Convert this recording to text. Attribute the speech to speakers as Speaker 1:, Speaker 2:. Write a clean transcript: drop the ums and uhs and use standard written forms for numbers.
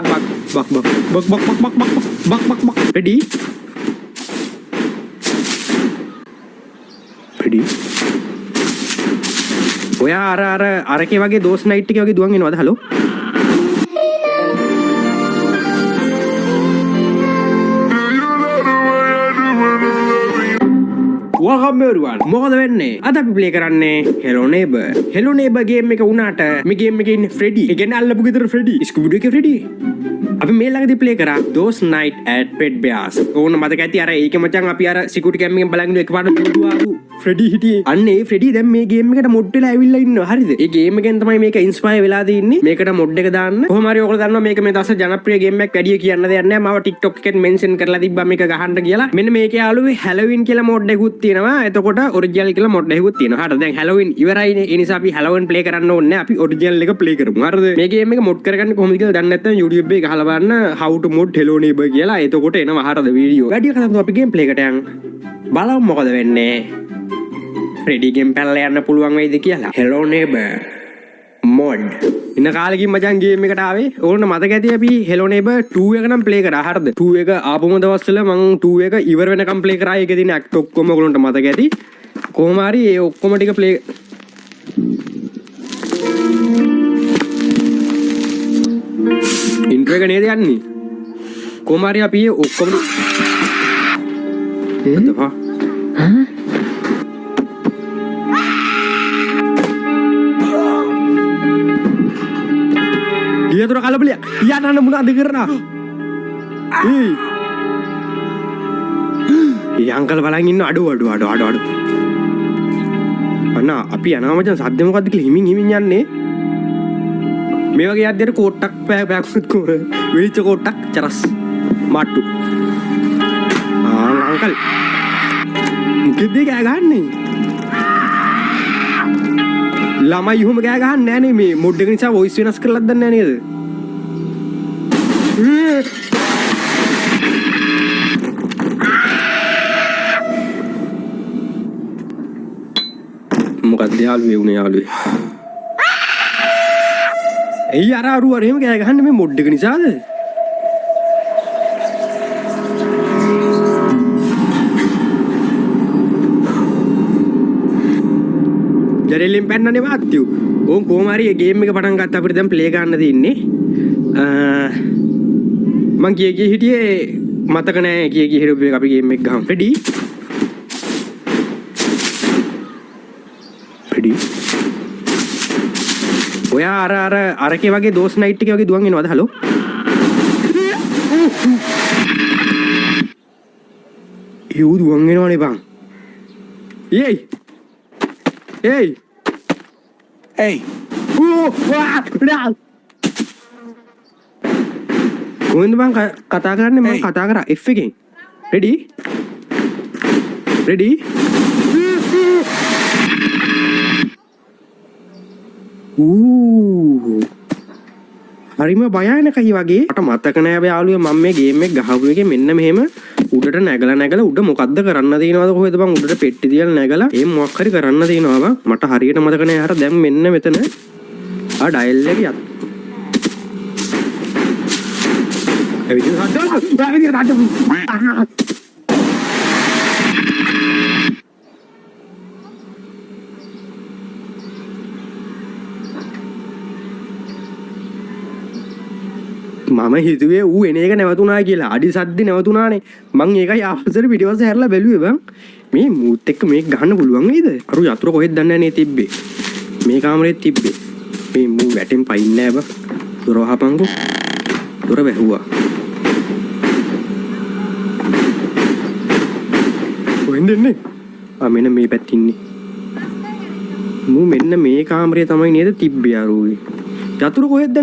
Speaker 1: bak. Ready? Ready? ඔයා අරකේ වගේ දෝස් night එකේ වගේ දුවන් එනවද? හලෝ. Welcome everyone. මොකද වෙන්නේ? අද අපි ප්ලේ කරන්නේ Hello Neighbor. Hello Neighbor game එක උනාට මේ game එකේ ඉන්නේ Freddy. ඒ කියන්නේ අල්ලපු ගෙදර Freddy. Scooby Doo එකේ Freddy. අපි මේ ළඟදී ප්ලේ කරා Those Night at Pet Bears. ඕන මතක ඇති අර ඒකේ මචං අපි අර security cam එකෙන් බලන් ඉන්න එකපාරට දුවුවා Freddy හිටියේ. අන්න ඒ Freddy දැන් මේ game එකට mod වෙලා ඇවිල්ලා ඉන්නවා. හරිද? ඒ game එකෙන් තමයි මේක inspire වෙලා තින්නේ. මේකට mod එක දාන්න. කොහොම හරි ඔයගොල්ලෝ දන්නවා මේක මේ දවස් ජනප්‍රිය game එකක් වැඩි කියන්න දෙයක් නැහැ. මාව TikTok එකෙන් mention කරලා තිබ්බා මේක ගහන්න කියලා. මෙන්න මේකේ යාළුවේ Halloween කියලා mod එකකුත් තියෙනවා. එතකොට ඔරිජිනල් කියලා මොඩ් එකකුත් තියෙනවා. හරිද? දැන් Halloween ඉවරයිනේ. ඒ නිසා අපි Halloween play කරන්න ඕනේ නැහැ. අපි ඔරිජිනල් එක play කරමු. හරිද? මේ game එක mod කරගන්න කොහොමද කියලා දන්නේ නැත්නම් YouTube එකේ ගහලා බලන්න how to mod Hello Neighbor කියලා. එතකොට එනවා හරිද වීඩියෝ. වැඩි කතාවක් අපි game play එකට යන්. බලමු මොකද වෙන්නේ. Freddy game පැනලා යන්න පුළුවන් වෙයිද කියලා. Hello Neighbor mod. ඉන්න කාලෙකින් මචං game එකට ආවේ. ඕන්න මතක ඇති අපි Hello Neighbor 2 එක නම් play කරා. හරිද? 2 එක ආපුම දවස්වල මම 2 එක ඉවර වෙනකම් play කරා. ඒකේ තියෙන act ඔක්කොම ඔයගොල්ලන්ට මතක ඇති. කොහොම හරි ඒ ඔක්කොම ටික play intro එක නේද යන්නේ? කොහොම හරි අපි ඒ ඔක්කොම Dia kalau beli, iya nana muna dengerna. Iya angkal balangin aduh. Anna, api ana macam sadde මොකද්ද කියලා හිමින් යන්නේ. මේ වගේ යද්දී කොට්ටක් පැක්කුත් කොර. වෙලිච්ච කොට්ටක් චරස්. මාට්ටු. අංකල්. මොකද කෑ ගහන්නේ? ළමයි එහෙම කෑ ගහන්නේ නැහැ නේ මේ මොඩ් එක නිසා වොයිස් වෙනස් කරලා දන්නේ නැහැ නේද? මොකක්ද යාළුවේ උනේ යාළුවේ? එයි අර එහෙම කෑ ගහන්නේ මේ මොඩ් එක නිසාද? ජරෙලින් පැන්නනේ වාත්තියු. ඕන් කොහොම හරි මේ ගේම් එක පටන් ගත්ත අපිට දැන් ප්ලේ ගන්න තියෙන්නේ. මං කී හිටියේ මතක නෑ කී හිරුප් එක අපි ගේම් එක ගහමු. රෙඩි? රෙඩි? ඔයා අරකේ වගේ දෝස් නයිට් එකේ වගේ දුවන් එනවද? හලෝ? ඒ දුවන් එනවනේ බං. Hey! කොහෙන්ද බං කතා කරන්නේ? මම කතා කරා F එකෙන්. Ready? හරිම භයානකයි වගේ. මට මතක නෑ යාළුවා මම මේ ගේම් එක ගහපු එකේ මෙන්න මෙහෙම උඩට නැගලා උඩ මොකද්ද කරන්න තියෙනවද කොහෙද බං උඩට පෙට්ටි තියලා නැගලා ඒ මොකක් හරි කරන්න තියෙනවා බං මට හරියට මතක නෑ අර දැන් මෙන්න මෙතන ඩයල් එක යත් මම හිතුවේ ඌ එන එක නැවතුණා කියලා. අඩි සද්ද නැවතුණානේ. මං ඒකයි ආපස්සට පිටිපස්ස හැරලා බැලුවේ බං. මේ මූත් එක්ක මේක ගහන්න පුළුවන් වේද? අර යතුරු කොහෙද දන්නේ නැහැ තිබ්බේ. මේ කාමරේත් තිබ්බේ. මේ මූ වැටෙන් පයින් නෑ බං. දොර වහපන්කෝ. දොර වැහුවා. කොහෙන්ද එන්නේ? මෙන්න මේ පැත්තේ ඉන්නේ. මූ මෙන්න මේ කාමරේ තමයි නේද තිබ්බේ අර ඌ. යතුරු කොහෙද